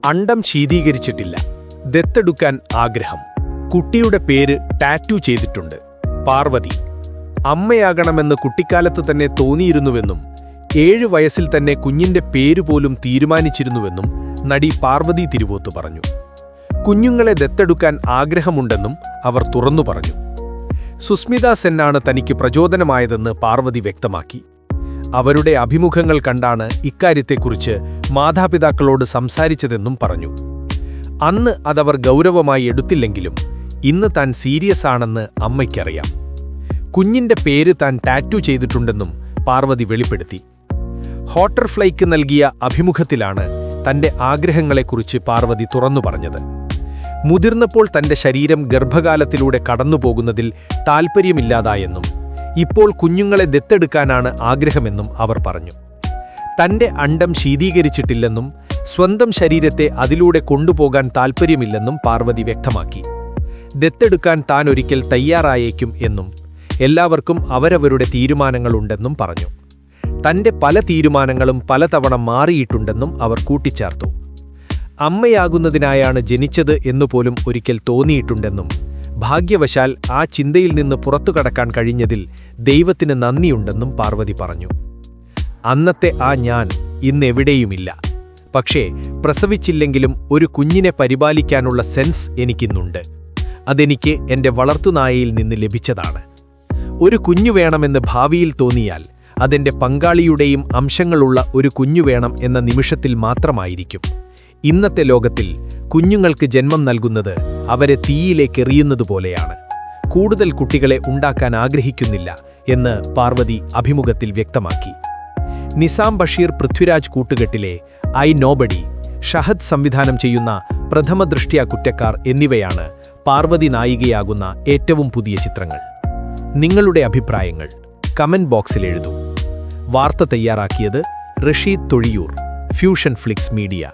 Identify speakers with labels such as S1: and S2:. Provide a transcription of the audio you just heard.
S1: അണ്ഡം ശീതീകരിച്ചിട്ടില്ല. ദത്തെടുക്കാൻ ആഗ്രഹം. കുട്ടിയുടെ പേര് ടാറ്റു ചെയ്തിട്ടുണ്ട്. പാർവതി. അമ്മയാകണമെന്ന് കുട്ടിക്കാലത്ത് തന്നെ തോന്നിയിരുന്നുവെന്നും 7 വയസ്സിൽ തന്നെ കുഞ്ഞിന്റെ പേരുപോലും തീരുമാനിച്ചിരുന്നുവെന്നും നടി പാർവതി തിരുവോത്ത് പറഞ്ഞു. കുഞ്ഞുങ്ങളെ ദത്തെടുക്കാൻ ആഗ്രഹമുണ്ടെന്നും അവർ തുറന്നു പറഞ്ഞു. സുസ്മിത സെന്നാണ് തനിക്ക് പ്രചോദനമായതെന്ന് പാർവതി വ്യക്തമാക്കി. അവരുടെ അഭിമുഖങ്ങൾ കണ്ടാണ് ഇക്കാര്യത്തെക്കുറിച്ച് മാതാപിതാക്കളോട് സംസാരിച്ചതെന്നും പറഞ്ഞു. അന്ന് അതവർ ഗൗരവമായി എടുത്തില്ലെങ്കിലും ഇന്ന് താൻ സീരിയസ് ആണെന്ന് അമ്മയ്ക്കറിയാം. കുഞ്ഞിന്റെ പേര് താൻ ടാറ്റു ചെയ്തിട്ടുണ്ടെന്നും പാർവതി വെളിപ്പെടുത്തി. ഹോട്ടർഫ്ലൈക്ക് നൽകിയ അഭിമുഖത്തിലാണ് തന്റെ ആഗ്രഹങ്ങളെക്കുറിച്ച് പാർവതി തുറന്നു പറഞ്ഞത്. മുതിർന്നപ്പോൾ തന്റെ ശരീരം ഗർഭകാലത്തിലൂടെ കടന്നുപോകുന്നതിൽ താൽപ്പര്യമില്ലാതായെന്നും ഇപ്പോൾ കുഞ്ഞുങ്ങളെ ദത്തെടുക്കാനാണ് ആഗ്രഹമെന്നും അവർ പറഞ്ഞു. തന്റെ അണ്ഡം ശീതീകരിച്ചിട്ടില്ലെന്നും സ്വന്തം ശരീരത്തെ അതിലൂടെ കൊണ്ടുപോകാൻ താൽപ്പര്യമില്ലെന്നും പാർവതി വ്യക്തമാക്കി. ദത്തെടുക്കാൻ താൻ ഒരിക്കൽ തയ്യാറായേക്കും എന്നും എല്ലാവർക്കും അവരവരുടെ തീരുമാനങ്ങളുണ്ടെന്നും പറഞ്ഞു. തന്റെ പല തീരുമാനങ്ങളും പലതവണ മാറിയിട്ടുണ്ടെന്നും അവർ കൂട്ടിച്ചേർത്തു. അമ്മയാകുന്നതിനായാണ് ജനിച്ചത് എന്നുപോലും ഒരിക്കൽ തോന്നിയിട്ടുണ്ടെന്നും ഭാഗ്യവശാൽ ആ ചിന്തയിൽ നിന്ന് പുറത്തുകടക്കാൻ കഴിഞ്ഞതിൽ ദൈവത്തിന് നന്ദിയുണ്ടെന്നും പാർവതി പറഞ്ഞു. അന്നത്തെ ആ ഞാൻ ഇന്നെവിടെയുമില്ല. പക്ഷേ പ്രസവിച്ചില്ലെങ്കിലും ഒരു കുഞ്ഞിനെ പരിപാലിക്കാനുള്ള സെൻസ് എനിക്കിന്നുണ്ട്. അതെനിക്ക് എന്റെ വളർത്തുനായയിൽ നിന്ന് ലഭിച്ചതാണ്. ഒരു കുഞ്ഞു വേണമെന്ന് ഭാവിയിൽ തോന്നിയാൽ അതെന്റെ പങ്കാളിയുടെയും അംശങ്ങളുള്ള ഒരു കുഞ്ഞു വേണം എന്ന നിമിഷത്തിൽ മാത്രമായിരിക്കും. ഇന്നത്തെ ലോകത്തിൽ കുഞ്ഞുങ്ങൾക്ക് ജന്മം നൽകുന്നത് അവരെ തീയിലേക്കെറിയുന്നതുപോലെയാണ്. കൂടുതൽ കുട്ടികളെ ഉണ്ടാക്കാൻ ആഗ്രഹിക്കുന്നില്ല എന്ന് പാർവതി അഭിമുഖത്തിൽ വ്യക്തമാക്കി. നിസാം ബഷീർ പൃഥ്വിരാജ് കൂട്ടുകെട്ടിലെ ഐ നോബഡി, ഷഹദ് സംവിധാനം ചെയ്യുന്ന പ്രഥമദൃഷ്ട്യാ കുറ്റക്കാർ എന്നിവയാണ് പാർവതി നായികയാകുന്ന ഏറ്റവും പുതിയ ചിത്രങ്ങൾ. നിങ്ങളുടെ അഭിപ്രായങ്ങൾ കമന്റ് ബോക്സിൽ എഴുതൂ. വാർത്ത തയ്യാറാക്കിയത് Rasheed Thozhiyoor, Fusion Flix media.